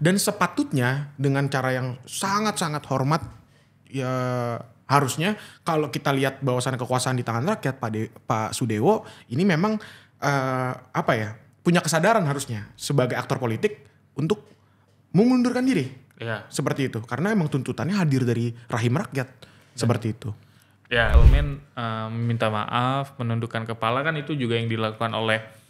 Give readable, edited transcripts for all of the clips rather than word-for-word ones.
Dan sepatutnya dengan cara yang sangat-sangat hormat, ya harusnya kalau kita lihat bahwasan kekuasaan di tangan rakyat, Pak Sudewo ini memang punya kesadaran harusnya sebagai aktor politik untuk mengundurkan diri. Ya. Seperti itu. Karena emang tuntutannya hadir dari rahim rakyat. Seperti itu. Ya, Elemen meminta maaf, menundukkan kepala kan itu juga yang dilakukan oleh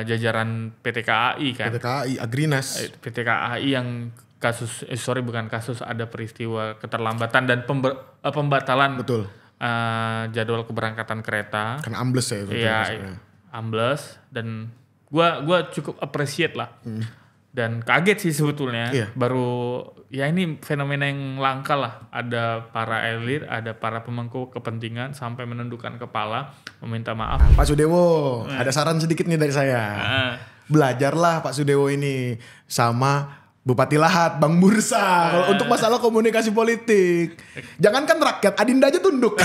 jajaran PT KAI kan. PT KAI, Agrinas. PT KAI yang ada peristiwa keterlambatan dan pembatalan. Betul. Jadwal keberangkatan kereta. Kan ambles ya. Iya, ambles. Dan gua cukup appreciate lah. Dan kaget sih sebetulnya. Iya. Baru ya ini fenomena yang langka lah. Ada para elit, ada para pemangku kepentingan sampai menundukkan kepala meminta maaf. Pak Sudewo, ada saran sedikit nih dari saya. Belajarlah Pak Sudewo ini sama Bupati Lahat, Bang Bursa. Kalau untuk masalah komunikasi politik. Jangankan rakyat, Adinda aja tunduk.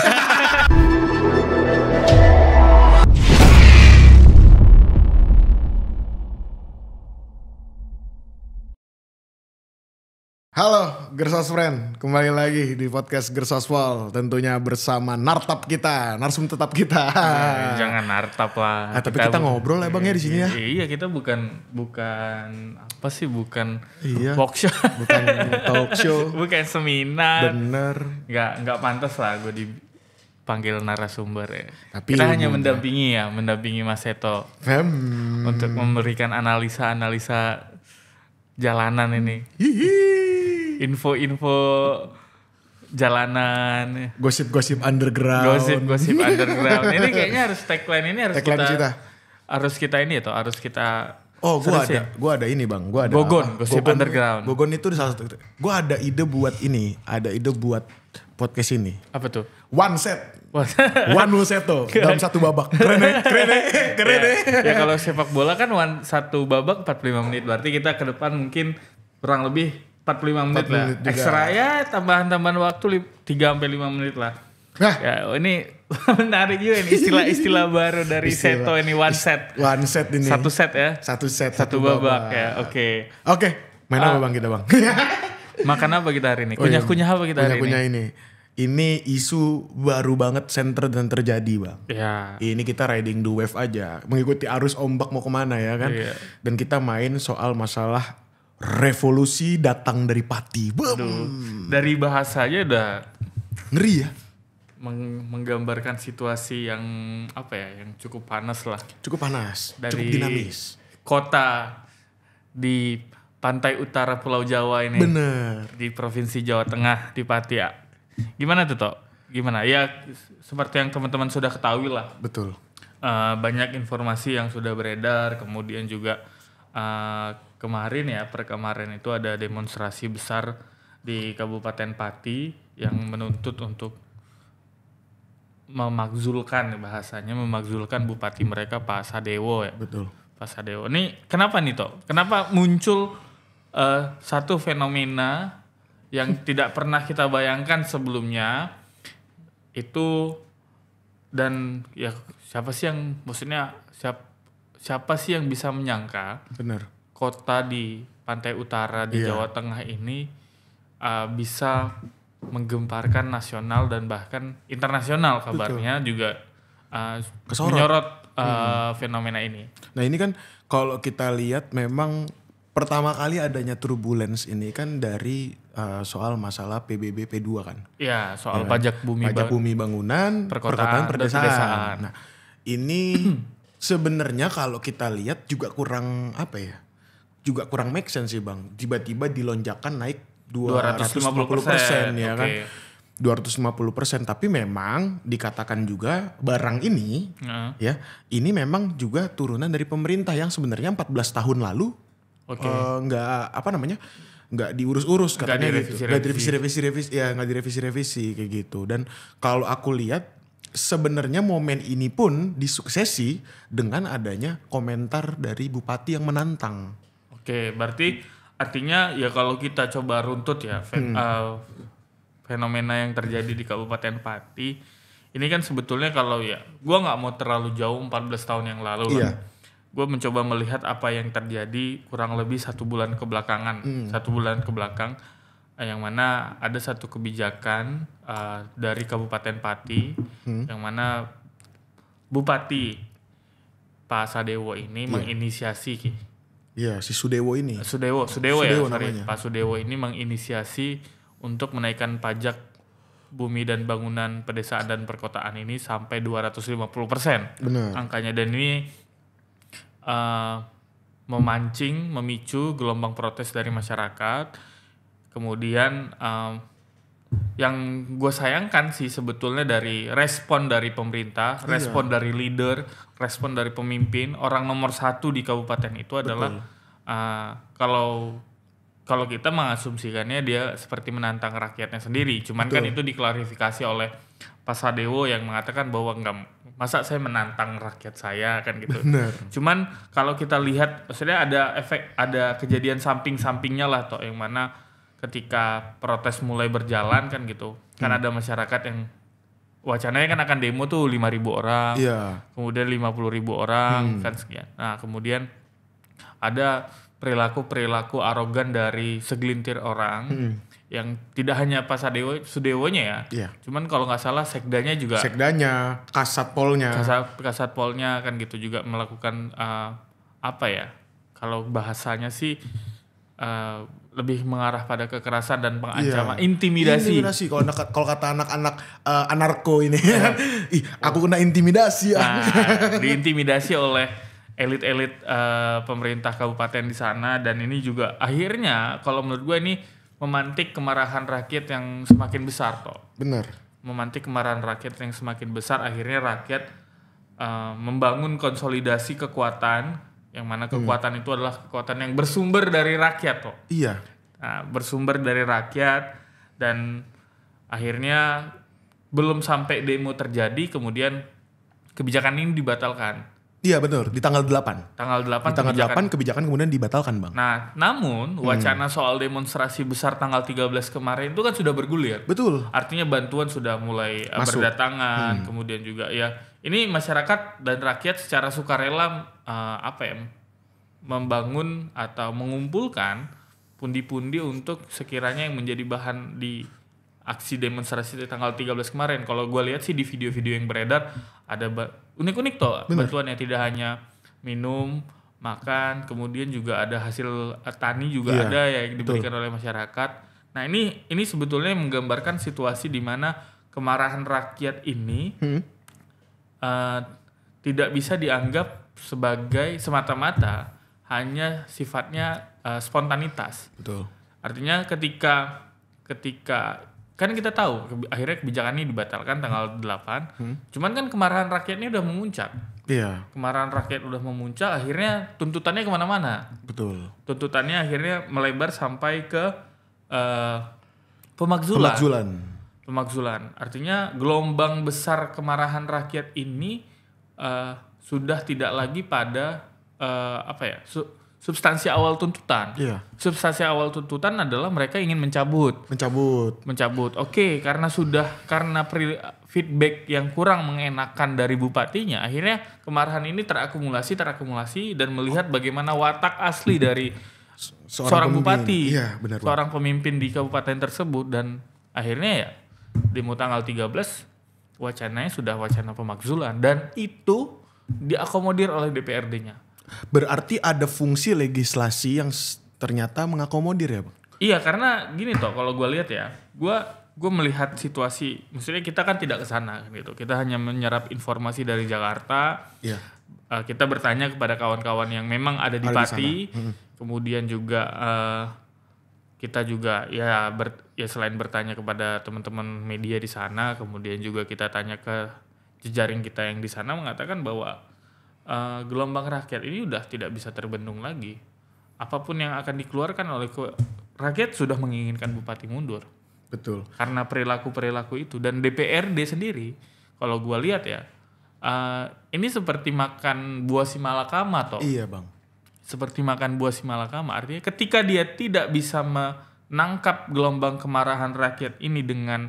Halo Gersos Friend, kembali lagi di podcast Gersoswal. Tentunya bersama nartap kita, narsum tetap kita. Jangan nartap lah. Tapi kita ngobrol ya Bang ya di sini ya. Iya, kita bukan Iya. talk show. Bukan talk show. Bukan seminar. Bener. Nggak pantas lah gue dipanggil narasumber ya. Tapi kita hanya mendampingi Mas Seto untuk memberikan analisa jalanan ini. Info jalanan, gosip-gosip underground. Ini kayaknya harus tagline ini harus kita. Oh, gua ada ini Bang. Gua ada gosip underground. Gogon itu salah satu. Gua ada ide buat podcast ini. Apa tuh? One set. One Seto dalam satu babak. Keren. Ya kalau sepak bola kan satu babak 45 menit. Berarti kita ke depan mungkin kurang lebih 45 menit lah. Ekstra ya tambahan waktu 3-5 menit lah. Nah, ya ini menarik juga ini istilah baru dari Seto ini one set. One set ini. Satu set ya. Satu babak ya. Oke. Main apa Bang kita Bang? Makan apa kita hari ini? Kunyah apa kita hari ini? Kunyah ini. Ini isu baru banget terjadi Bang. Ya. Ini kita riding the wave aja. Mengikuti arus ombak mau kemana ya kan. Iya. Dan kita main soal masalah revolusi datang dari Pati. Dari bahasanya udah ngeri ya. Menggambarkan situasi yang yang cukup panas lah. Cukup panas, dari cukup dinamis. Kota di pantai utara Pulau Jawa ini. Bener. Di Provinsi Jawa Tengah, di Pati. Gimana tuh Tok? Gimana? Ya seperti yang teman-teman sudah ketahui lah. Betul. Banyak informasi yang sudah beredar, kemudian juga per kemarin itu ada demonstrasi besar di Kabupaten Pati yang menuntut untuk memakzulkan bupati mereka Pak Sadewo ya. Betul. Pak Sadewo. Ini kenapa nih Tok? Kenapa muncul satu fenomena yang tidak pernah kita bayangkan sebelumnya itu, dan ya siapa sih yang bisa menyangka bener kota di pantai utara di Jawa Tengah ini bisa menggemparkan nasional dan bahkan internasional kabarnya. Betul. Juga menyorot fenomena ini. Nah ini kan kalau kita lihat memang pertama kali adanya turbulence ini kan dari soal masalah PBB P2 kan. Iya, soal pajak bumi bangunan, perkotaan, perdesaan. Nah ini sebenarnya kalau kita lihat juga kurang make sense sih Bang. Tiba-tiba dilonjakan naik 250% ya kan. 250%, tapi memang dikatakan juga barang ini ini memang juga turunan dari pemerintah yang sebenarnya 14 tahun lalu nggak diurus-urus katanya nggak direvisi kayak gitu. Dan kalau aku lihat sebenarnya momen ini pun disuksesi dengan adanya komentar dari bupati yang menantang. Oke, berarti artinya ya kalau kita coba runtut ya fenomena yang terjadi di Kabupaten Pati ini kan sebetulnya kalau ya gua nggak mau terlalu jauh 14 tahun yang lalu kan. gue mencoba melihat apa yang terjadi kurang lebih 1 bulan kebelakangan, 1 bulan kebelakang, yang mana ada satu kebijakan dari Kabupaten Pati, yang mana Bupati Pak Sadewo ini menginisiasi. Iya, si Sudewo ini. Sudewo namanya. Pak Sudewo ini menginisiasi untuk menaikkan pajak bumi dan bangunan pedesaan dan perkotaan ini sampai 250%. Benar. Angkanya, dan ini memicu gelombang protes dari masyarakat. Kemudian yang gue sayangkan sih sebetulnya dari respon dari pemerintah, respon dari leader, respon dari pemimpin, orang nomor 1 di kabupaten itu adalah kalau kita mengasumsikannya dia seperti menantang rakyatnya sendiri. Cuman kan itu diklarifikasi oleh Pak Sadewo yang mengatakan bahwa enggak, masa saya menantang rakyat saya kan gitu. Bener. Cuman kalau kita lihat, maksudnya ada kejadian samping-sampingnya lah toh, yang mana ketika protes mulai berjalan kan gitu, kan ada masyarakat yang wacananya kan akan demo tuh 5.000 orang, kemudian 50.000 orang kan sekian. Nah kemudian ada perilaku arogan dari segelintir orang yang tidak hanya Pak Sudewonya ya, cuman kalau nggak salah sekdanya juga, kasatpolnya kan gitu juga melakukan apa ya, kalau bahasanya sih lebih mengarah pada kekerasan dan pengancaman, intimidasi. Kalau kata anak-anak anarko ini, aku kena intimidasi ya. Diintimidasi oleh elit-elit pemerintah kabupaten di sana, dan ini juga akhirnya kalau menurut gue ini memantik kemarahan rakyat yang semakin besar toh. Benar. Memantik kemarahan rakyat yang semakin besar, akhirnya rakyat membangun konsolidasi kekuatan, yang mana kekuatan itu adalah kekuatan yang bersumber dari rakyat toh. Iya. Nah, bersumber dari rakyat, dan akhirnya belum sampai demo terjadi kemudian kebijakan ini dibatalkan. Iya betul, di tanggal 8. Di tanggal 8 kebijakan kemudian dibatalkan, Bang. Nah, namun wacana soal demonstrasi besar tanggal 13 kemarin itu kan sudah bergulir. Betul. Artinya bantuan sudah mulai berdatangan, kemudian juga ya ini masyarakat dan rakyat secara sukarela membangun atau mengumpulkan pundi-pundi untuk sekiranya yang menjadi bahan di aksi demonstrasi di tanggal 13 kemarin. Kalau gue lihat sih di video-video yang beredar ada unik-unik toh bantuan yang tidak hanya minum, makan, kemudian juga ada hasil tani juga ada yang diberikan oleh masyarakat. Nah ini sebetulnya menggambarkan situasi di mana kemarahan rakyat ini tidak bisa dianggap sebagai semata-mata hanya sifatnya spontanitas. Betul. Artinya ketika kan kita tahu akhirnya kebijakan ini dibatalkan tanggal 8. Cuman kan kemarahan rakyatnya udah memuncak. Iya. Kemarahan rakyat udah memuncak, akhirnya tuntutannya kemana-mana. Betul. Tuntutannya akhirnya melebar sampai ke pemakzulan. Artinya gelombang besar kemarahan rakyat ini sudah tidak lagi pada substansi awal tuntutan. Iya. Substansi awal tuntutan adalah mereka ingin mencabut. Oke, karena feedback yang kurang mengenakan dari bupatinya, akhirnya kemarahan ini terakumulasi dan melihat bagaimana watak asli dari seorang bupati, benar, seorang pemimpin di kabupaten tersebut, dan akhirnya ya demo tanggal 13 wacananya sudah wacana pemakzulan, dan itu diakomodir oleh DPRD-nya. Berarti ada fungsi legislasi yang ternyata mengakomodir ya, Bang? Iya, karena gini toh, kalau gue lihat ya, gue melihat situasi, maksudnya kita kan tidak ke sana gitu. Kita hanya menyerap informasi dari Jakarta. Iya. Kita bertanya kepada kawan-kawan yang memang ada di Pati. Kemudian juga kita juga ya selain bertanya kepada teman-teman media di sana, kemudian juga kita tanya ke jejaring kita yang di sana, mengatakan bahwa gelombang rakyat ini udah tidak bisa terbendung lagi. Apapun yang akan dikeluarkan oleh rakyat sudah menginginkan bupati mundur. Betul. Karena perilaku itu, dan DPRD sendiri, kalau gue lihat ya, ini seperti makan buah si malakama toh. Iya, Bang. Seperti makan buah si malakama, artinya ketika dia tidak bisa menangkap gelombang kemarahan rakyat ini dengan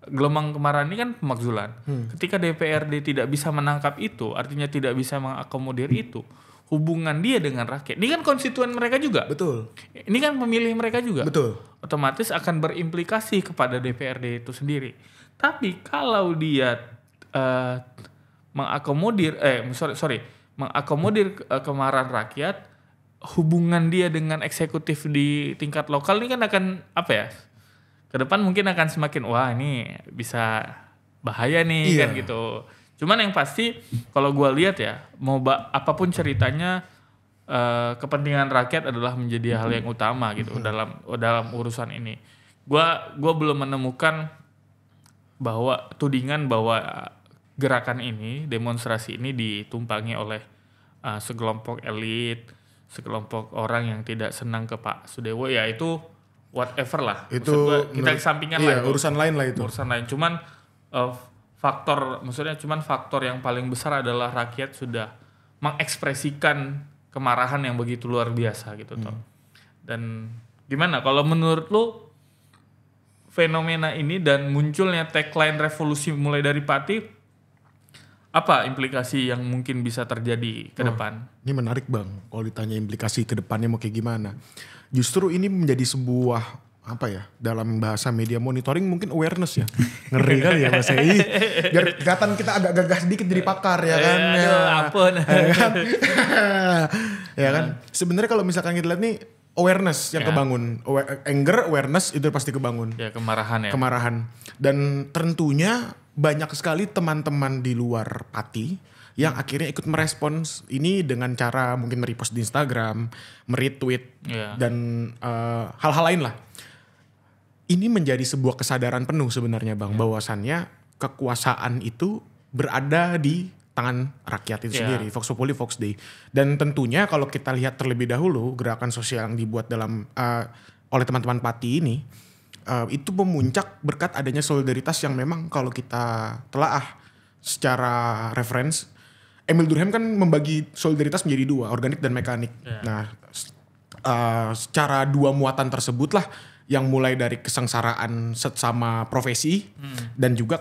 gelombang kemarahan ini kan pemakzulan. Ketika DPRD tidak bisa menangkap itu, artinya tidak bisa mengakomodir itu, hubungan dia dengan rakyat. Ini kan konstituen mereka juga. Betul. Ini kan pemilih mereka juga. Betul. Otomatis akan berimplikasi kepada DPRD itu sendiri. Tapi kalau dia mengakomodir kemarahan rakyat, hubungan dia dengan eksekutif di tingkat lokal ini kan akan apa ya? Ke depan mungkin akan semakin wah ini bisa bahaya nih kan gitu. Cuman yang pasti kalau gue lihat ya, mau apapun ceritanya kepentingan rakyat adalah menjadi hal yang utama gitu dalam urusan ini. Gua belum menemukan bahwa tudingan bahwa gerakan ini, demonstrasi ini ditumpangi oleh sekelompok elit, sekelompok orang yang tidak senang ke Pak Sudewo, ya itu whatever lah. Itu kita kesampingkan lah. Urusan lain lah itu. Urusan lain. Cuman faktor yang paling besar adalah rakyat sudah mengekspresikan kemarahan yang begitu luar biasa gitu toh. Dan gimana kalau menurut lu fenomena ini dan munculnya tagline revolusi mulai dari Pati, apa implikasi yang mungkin bisa terjadi ke depan? Ini menarik Bang, kalau ditanya implikasi ke depannya mau kayak gimana. Justru ini menjadi sebuah dalam bahasa media monitoring mungkin awareness ya. Ngeri kali ya bahasa ini. Biar kelihatan kita agak gagah sedikit jadi pakar ya kan. Ampun. Ya kan. Sebenarnya kalau misalkan kita lihat nih awareness yang kebangun. Anger, awareness itu pasti kebangun. Ya kemarahan ya. Kemarahan. Dan tentunya banyak sekali teman-teman di luar Pati yang akhirnya ikut merespons ini dengan cara mungkin merepost di Instagram, meretweet dan hal-hal lain lah. Ini menjadi sebuah kesadaran penuh sebenarnya Bang, bahwasannya kekuasaan itu berada di tangan rakyat itu sendiri, Vox Populi, Vox Dei. Dan tentunya kalau kita lihat terlebih dahulu gerakan sosial yang dibuat oleh teman-teman Pati ini, itu memuncak berkat adanya solidaritas yang memang kalau kita telaah secara reference, Emil Durkheim kan membagi solidaritas menjadi dua, organik dan mekanik. Nah, secara dua muatan tersebut lah yang mulai dari kesengsaraan sesama profesi dan juga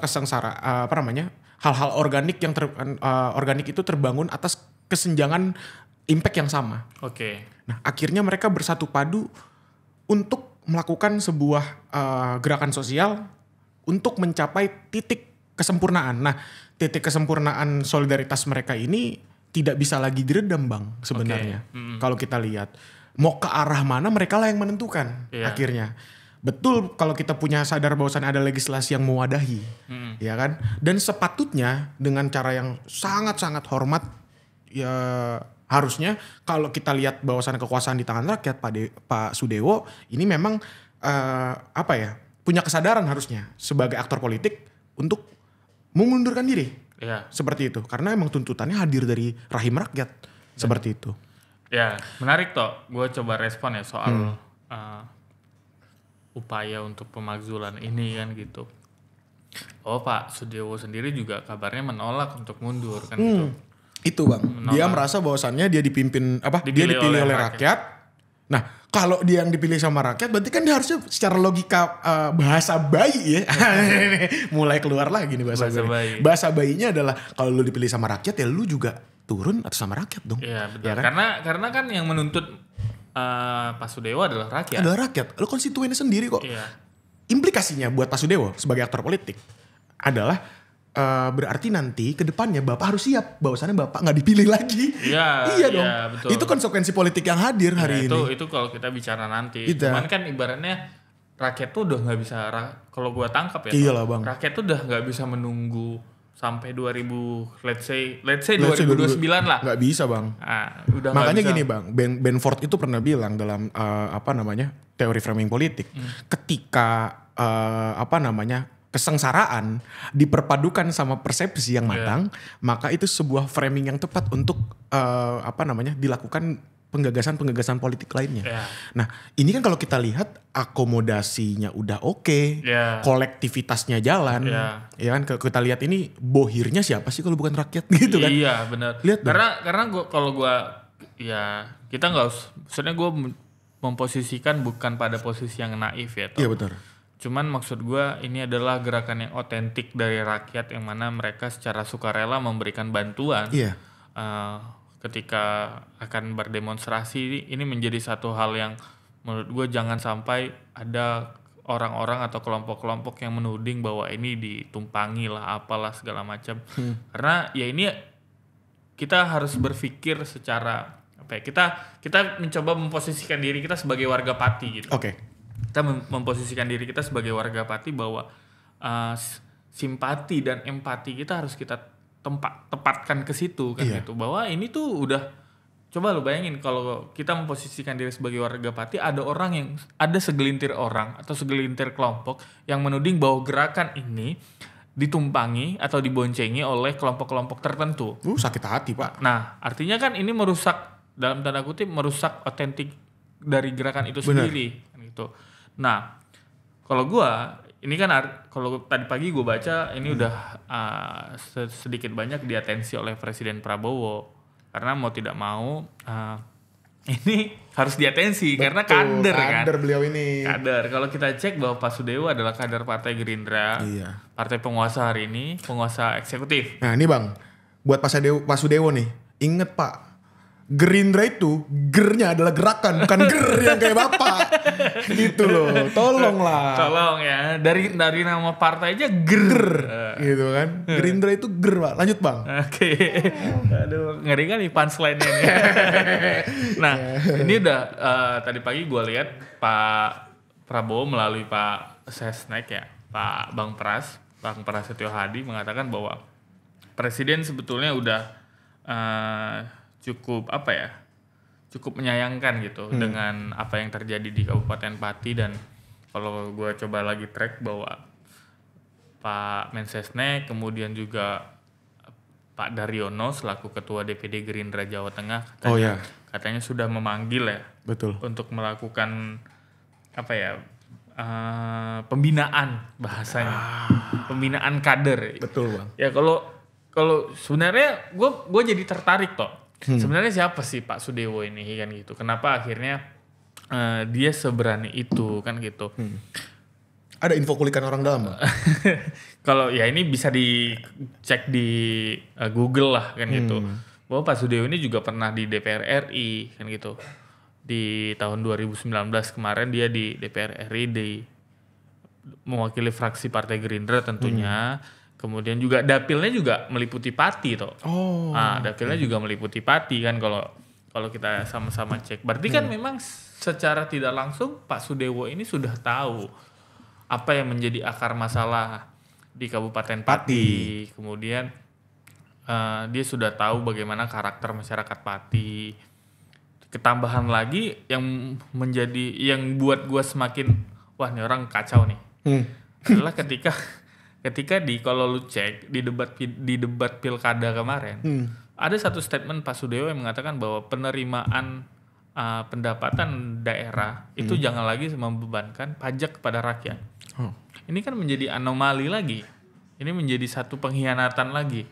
hal-hal organik yang organik itu terbangun atas kesenjangan impact yang sama. Oke. Nah, akhirnya mereka bersatu padu untuk melakukan sebuah gerakan sosial untuk mencapai titik kesempurnaan. Nah, titik kesempurnaan solidaritas mereka ini tidak bisa lagi diredam Bang sebenarnya. Kalau kita lihat mau ke arah mana mereka lah yang menentukan akhirnya. Betul kalau kita punya sadar bahwasannya ada legislasi yang mewadahi, ya kan? Dan sepatutnya dengan cara yang sangat-sangat hormat, ya harusnya kalau kita lihat bahwasannya kekuasaan di tangan rakyat, Pak Sudewo ini memang punya kesadaran harusnya sebagai aktor politik untuk mengundurkan diri, seperti itu. Karena emang tuntutannya hadir dari rahim rakyat, seperti itu. Ya, menarik toh. Gue coba respon ya soal upaya untuk pemakzulan ini kan gitu. Oh Pak Sudewo sendiri juga kabarnya menolak untuk mundur kan gitu. Itu Bang. Menolak. Dia merasa bahwasannya dia dipilih oleh rakyat. Nah, kalau dia yang dipilih sama rakyat berarti kan dia harusnya secara logika bahasa bayi ya. Mulai keluar lagi nih bahasa bayi. Bahasa bayinya adalah kalau lu dipilih sama rakyat ya lu juga turun atas sama rakyat dong. Iya betul. Ya kan? Karena kan yang menuntut Pak Sudewo adalah rakyat. Adalah rakyat. Lu konstituennya sendiri kok. Iya. Implikasinya buat Pak Sudewo sebagai aktor politik adalah berarti nanti ke depannya Bapak harus siap bahwasannya Bapak nggak dipilih lagi. Iya dong. Iya, betul. Itu konsekuensi politik yang hadir hari ini. Itu kalau kita bicara nanti. Cuman kan ibaratnya rakyat tuh udah nggak bisa, kalau gua tangkap ya. Iyalah Bang. Rakyat tuh udah nggak bisa menunggu sampai 2029 lah. Nggak bisa Bang. Udah makanya gini Bang, Ben Ford itu pernah bilang dalam teori framing politik, ketika kesengsaraan diperpadukan sama persepsi yang matang, maka itu sebuah framing yang tepat untuk dilakukan penggagasan politik lainnya. Nah, ini kan kalau kita lihat akomodasinya udah oke, kolektivitasnya jalan, ya kan kita lihat ini bohirnya siapa sih kalau bukan rakyat gitu kan? Iya benar. Karena kita nggak, maksudnya gue memposisikan bukan pada posisi yang naif ya. Iya betul. Cuman maksud gue ini adalah gerakan yang otentik dari rakyat yang mana mereka secara sukarela memberikan bantuan ketika akan berdemonstrasi, ini menjadi satu hal yang menurut gue jangan sampai ada orang-orang atau kelompok-kelompok yang menuding bahwa ini ditumpangi lah apalah segala macam. Karena ya ini kita harus berpikir secara apa ya, kita mencoba memposisikan diri kita sebagai warga Pati gitu. Oke. Kita memposisikan diri kita sebagai warga Pati bahwa simpati dan empati kita harus kita tepatkan ke situ kan gitu. Bahwa ini tuh udah, coba lu bayangin kalau kita memposisikan diri sebagai warga Pati, ada segelintir orang atau segelintir kelompok yang menuding bahwa gerakan ini ditumpangi atau diboncengi oleh kelompok-kelompok tertentu. Sakit hati, Pak. Nah, artinya kan ini merusak, dalam tanda kutip merusak otentik dari gerakan itu sendiri kan gitu. Nah, kalau gua ini kan kalau tadi pagi gue baca ini udah sedikit banyak diatensi oleh Presiden Prabowo. Karena mau tidak mau ini harus diatensi. Betul, karena kader kan. Kader beliau ini. Kader. Kalau kita cek bahwa Pak Sudewo adalah kader Partai Gerindra. Iya. Partai penguasa hari ini, penguasa eksekutif. Nah ini Bang, buat Pak Sudewo nih, inget Pak, Gerindra itu gernya adalah gerakan, bukan ger yang kayak Bapak. Gitu loh, tolonglah. Tolong ya, dari nama partai aja ger. Gitu kan, Gerindra itu ger Pak, lanjut Bang. Oke. Aduh, ngeri kali punchline-nya nih. Nah, ini udah tadi pagi gue lihat Pak Prabowo melalui Pak Sesnek ya, Bang Prasetyo Hadi mengatakan bahwa Presiden sebetulnya udah cukup menyayangkan gitu dengan apa yang terjadi di Kabupaten Pati. Dan kalau gue coba lagi track bahwa Pak Mensesnek kemudian juga Pak Daryono selaku Ketua DPD Gerindra Jawa Tengah katanya sudah memanggil ya. Betul. Untuk melakukan pembinaan bahasanya, pembinaan kader. Betul Bang. Ya kalau sebenarnya gue jadi tertarik toh. Sebenarnya siapa sih Pak Sudewo ini kan gitu? Kenapa akhirnya dia seberani itu kan gitu? Ada info kulikan orang dalam. Kalau ya ini bisa dicek di Google lah kan gitu. Bahwa Pak Sudewo ini juga pernah di DPR RI kan gitu. Di tahun 2019 kemarin dia di DPR RI mewakili fraksi Partai Gerindra tentunya. Kemudian juga dapilnya juga meliputi Pati toh. Dapilnya juga meliputi Pati kan kalau kita sama-sama cek. Berarti kan memang secara tidak langsung Pak Sudewo ini sudah tahu apa yang menjadi akar masalah di Kabupaten Pati. Kemudian dia sudah tahu bagaimana karakter masyarakat Pati. Ketambahan lagi yang buat gua semakin wah nih orang kacau nih. Adalah ketika kalau lu cek di debat pilkada kemarin, ada satu statement Pak Sudewo yang mengatakan bahwa penerimaan pendapatan daerah itu jangan lagi membebankan pajak kepada rakyat. Ini kan menjadi anomali lagi. Ini menjadi satu pengkhianatan lagi.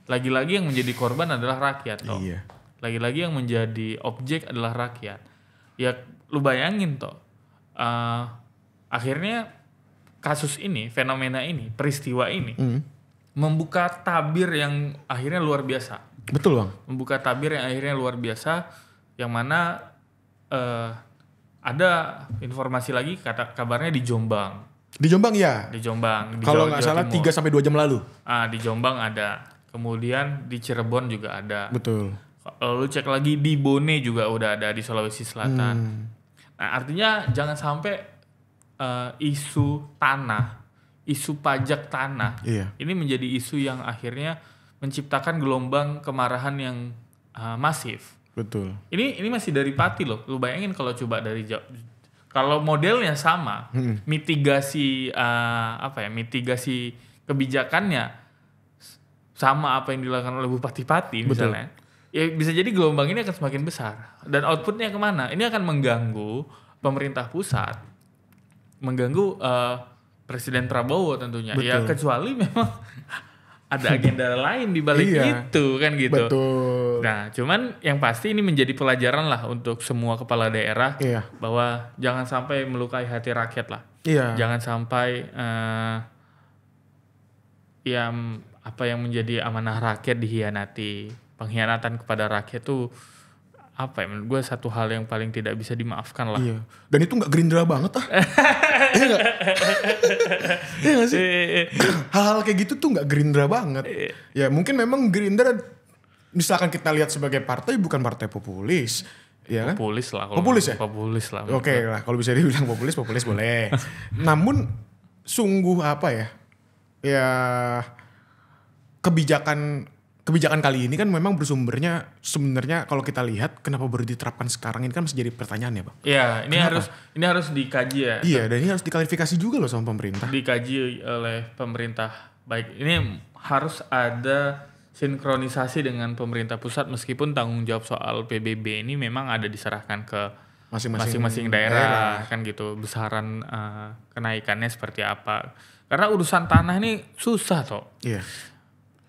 Lagi-lagi yang menjadi korban adalah rakyat toh. Iya. Lagi-lagi yang menjadi objek adalah rakyat. Ya lu bayangin toh. Akhirnya kasus ini, fenomena ini, peristiwa ini membuka tabir yang akhirnya luar biasa. Betul Bang. Membuka tabir yang akhirnya luar biasa, yang mana ada informasi lagi kabarnya di Jombang. Di Jombang ya? Di Jombang. Kalau nggak salah 3-2 jam lalu. Di Jombang ada. Kemudian di Cirebon juga ada. Betul. Kalau lu cek lagi di Bone juga udah ada di Sulawesi Selatan. Nah artinya jangan sampai isu tanah, isu pajak tanah, ini menjadi isu yang akhirnya menciptakan gelombang kemarahan yang masif. Betul. Ini masih dari Pati loh. Lu bayangin kalau coba kalau modelnya sama, mitigasi mitigasi kebijakannya sama apa yang dilakukan oleh Bupati Pati misalnya. Ya bisa jadi gelombang ini akan semakin besar dan outputnya kemana? Ini akan mengganggu pemerintah pusat. Mengganggu Presiden Prabowo tentunya. Betul. Ya kecuali memang ada agenda lain di balik itu kan gitu. Betul. Nah, cuman yang pasti ini menjadi pelajaran lah untuk semua kepala daerah bahwa jangan sampai melukai hati rakyat lah. Jangan sampai apa yang menjadi amanah rakyat dikhianati. pengkhianatan kepada rakyat tuh apa ya, menurut gue satu hal yang paling tidak bisa dimaafkan lah. Iya. Dan itu nggak Gerindra banget Iya nggak? Iya nggak sih? Hal-hal kayak gitu tuh nggak Gerindra banget. Ya mungkin memang Gerindra misalkan kita lihat sebagai partai bukan partai populis. Ya kan? Populis lah. Populis ya? Populis lah. Oke lah, kalau bisa dibilang populis boleh. Namun sungguh apa ya? Ya kebijakan kali ini kan memang bersumbernya sebenarnya kalau kita lihat kenapa baru diterapkan sekarang ini kan masih jadi pertanyaan ya Bang. Iya, ini harus dikaji ya. Iya, dan ini harus diklarifikasi juga loh sama pemerintah. Dikaji oleh pemerintah. Baik, ini harus ada sinkronisasi dengan pemerintah pusat meskipun tanggung jawab soal PBB ini memang ada diserahkan ke masing-masing daerah kan gitu. Besaran kenaikannya seperti apa. Karena urusan tanah ini susah toh. Iya.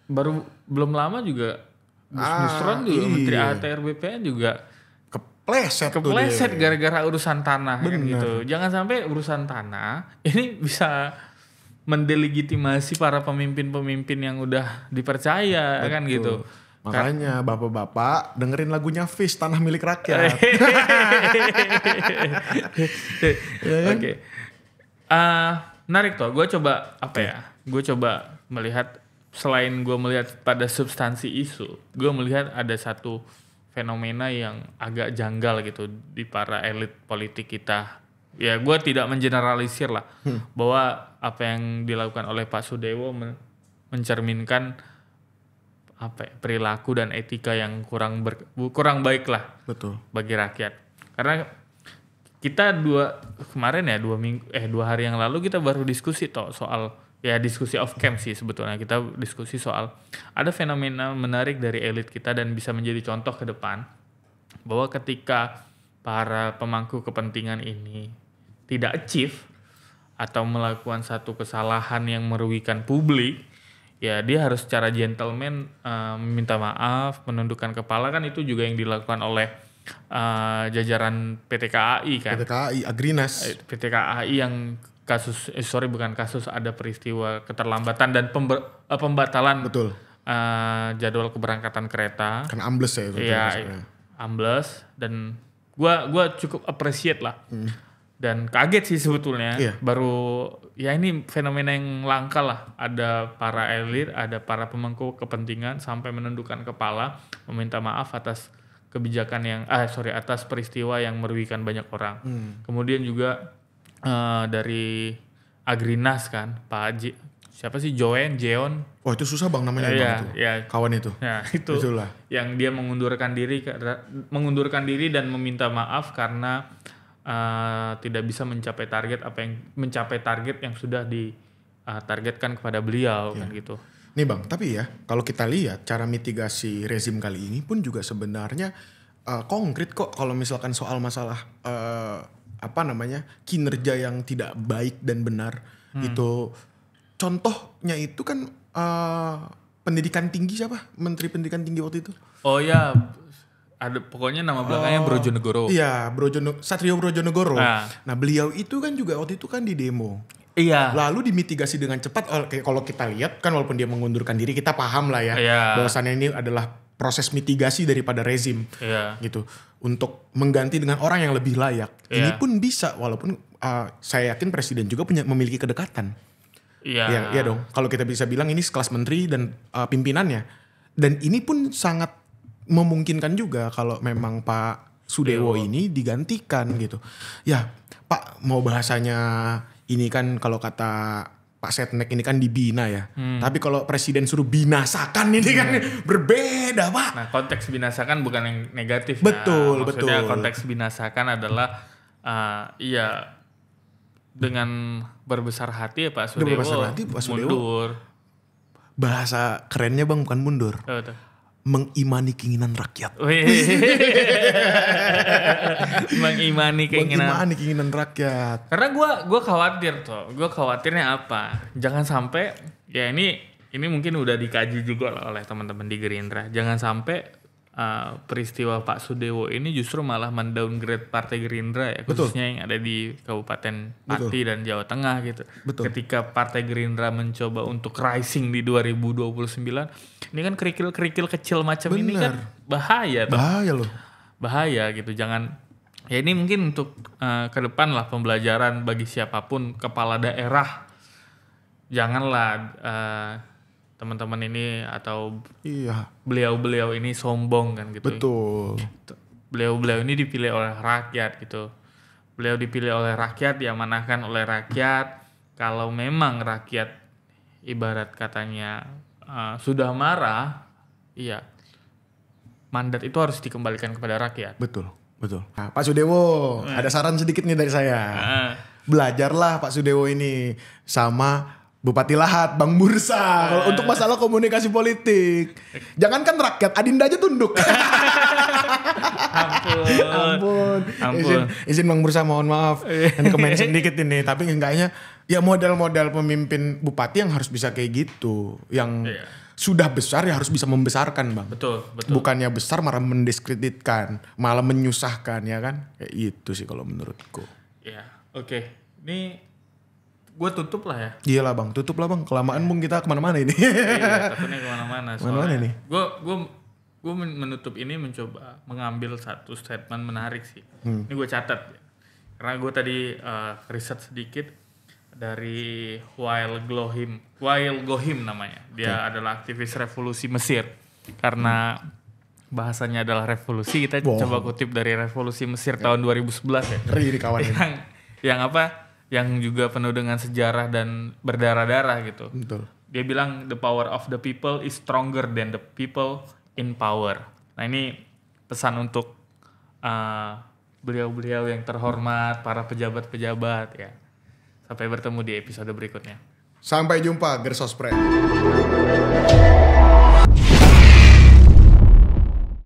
Belum lama juga Gus Nusron juga Menteri ATR BPN juga kepleset gara-gara urusan tanah kan gitu. Jangan sampai urusan tanah ini bisa mendelegitimasi para pemimpin-pemimpin yang udah dipercaya. Betul. Kan gitu. Makanya bapak-bapak dengerin lagunya Fish, Tanah Milik Rakyat. Oke. Menarik tuh. Gue coba Gue coba melihat. Selain gue melihat pada substansi isu, gue melihat ada satu fenomena yang agak janggal gitu di para elit politik kita. Ya gue tidak mengeneralisir lah bahwa apa yang dilakukan oleh Pak Sudewo mencerminkan perilaku dan etika yang kurang baik lah. Betul. Bagi rakyat. Karena kita 2 hari yang lalu kita baru diskusi soal diskusi off cam sih sebetulnya. Kita diskusi soal ada fenomena menarik dari elit kita dan bisa menjadi contoh ke depan bahwa ketika para pemangku kepentingan ini tidak achieve atau melakukan satu kesalahan yang merugikan publik, ya dia harus secara gentleman meminta maaf, menundukkan kepala. Kan itu juga yang dilakukan oleh jajaran PT KAI kan. PT KAI Agrinas. PT KAI yang ada peristiwa keterlambatan dan pembatalan. Betul. Jadwal keberangkatan kereta. Karena ambles ya. Iya, ambles. Dan gua cukup appreciate lah. Dan kaget sih sebetulnya. Iya. Baru ini fenomena yang langka lah. Ada para elit, ada para pemangku kepentingan sampai menundukkan kepala meminta maaf atas kebijakan atas peristiwa yang merugikan banyak orang. Kemudian juga dari Agrinas kan, siapa sih Jeon? Wah itu susah Bang namanya Bang itu. Ya, kawan itu. Ya, itulah. Yang dia mengundurkan diri dan meminta maaf karena tidak bisa mencapai target yang sudah ditargetkan kepada beliau kan gitu. Nih Bang, tapi ya kalau kita lihat cara mitigasi rezim kali ini pun juga sebenarnya konkret kok kalau misalkan soal masalah kinerja yang tidak baik dan benar. Itu contohnya itu kan pendidikan tinggi siapa? Menteri Pendidikan Tinggi waktu itu. Oh ya, ada pokoknya nama belakangnya Brojonegoro. Iya, Satrio Brojonegoro. Nah, beliau itu kan juga waktu itu kan di demo. Iya. Lalu dimitigasi dengan cepat. Kalau kita lihat kan walaupun dia mengundurkan diri, kita paham lah ya. Iya. Bahwasannya ini adalah proses mitigasi daripada rezim. Iya. Gitu. Untuk mengganti dengan orang yang lebih layak. Iya. Ini pun bisa walaupun saya yakin presiden juga memiliki kedekatan. Iya. Iya dong. Kalau kita bisa bilang ini sekelas menteri dan pimpinannya. Dan ini pun sangat memungkinkan juga kalau memang Pak Sudewo ini digantikan gitu. Ya Pak mau bahasanya ini kan kalau kata Pak Setnek ini kan dibina ya. Tapi kalau presiden suruh binasakan ini kan berbeda Pak. Nah konteks binasakan bukan yang negatif. Betul, Maksudnya betul. konteks binasakan adalah dengan berbesar hati ya Pak Sudewo, mundur. Bahasa kerennya Bang bukan mundur. Betul. Mengimani keinginan rakyat. Mengimani keinginan rakyat. Karena gue khawatir tuh. Gue khawatirnya apa? Jangan sampai ya ini mungkin udah dikaji juga oleh teman-teman di Gerindra. Jangan sampai peristiwa Pak Sudewo ini justru malah mendowngrade Partai Gerindra ya, khususnya yang ada di Kabupaten Pati dan Jawa Tengah gitu. Ketika Partai Gerindra mencoba untuk rising di 2029, ini kan kerikil-kerikil kecil macam ini kan bahaya. Bahaya loh. Bahaya gitu, jangan. Ya ini mungkin untuk ke depan lah pembelajaran bagi siapapun kepala daerah. Janganlah teman-teman ini atau beliau-beliau ini sombong kan gitu. Betul. Beliau-beliau ini dipilih oleh rakyat gitu. Beliau dipilih oleh rakyat, diamanahkan oleh rakyat. Kalau memang rakyat ibarat katanya sudah marah, iya, mandat itu harus dikembalikan kepada rakyat. Betul. Nah, Pak Sudewo, ada saran sedikit nih dari saya. Belajarlah Pak Sudewo ini sama Bupati Lahat, Bang Bursa, kalau untuk masalah komunikasi politik. Jangankan rakyat, Adinda aja tunduk. Ampun. Izin Bang Bursa, mohon maaf. Dan kemention sedikit ini, tapi enggaknya ya model-model pemimpin bupati yang harus bisa kayak gitu. Yang sudah besar ya harus bisa membesarkan, Bang. Betul. Bukannya besar malah mendiskreditkan, malah menyusahkan, ya kan? Kayak itu sih kalau menurutku. Ya, oke. Ini gue tutup lah ya. Iyalah Bang, tutup lah Bang. Kelamaan Bung kita kemana-mana ini. Iya, takutnya kemana-mana. Kemana-mana nih? Gue menutup ini mencoba mengambil satu statement menarik sih. Ini gue catat. Karena gue tadi riset sedikit dari Wael Gohim namanya. Dia adalah aktivis revolusi Mesir. Karena bahasanya adalah revolusi, kita coba kutip dari revolusi Mesir tahun 2011 ya. Ngeri di kawan ini. Yang juga penuh dengan sejarah dan berdarah-darah gitu. Betul. Dia bilang the power of the people is stronger than the people in power. Nah ini pesan untuk beliau-beliau yang terhormat, para pejabat-pejabat ya. Sampai bertemu di episode berikutnya. Sampai jumpa, Gersospret.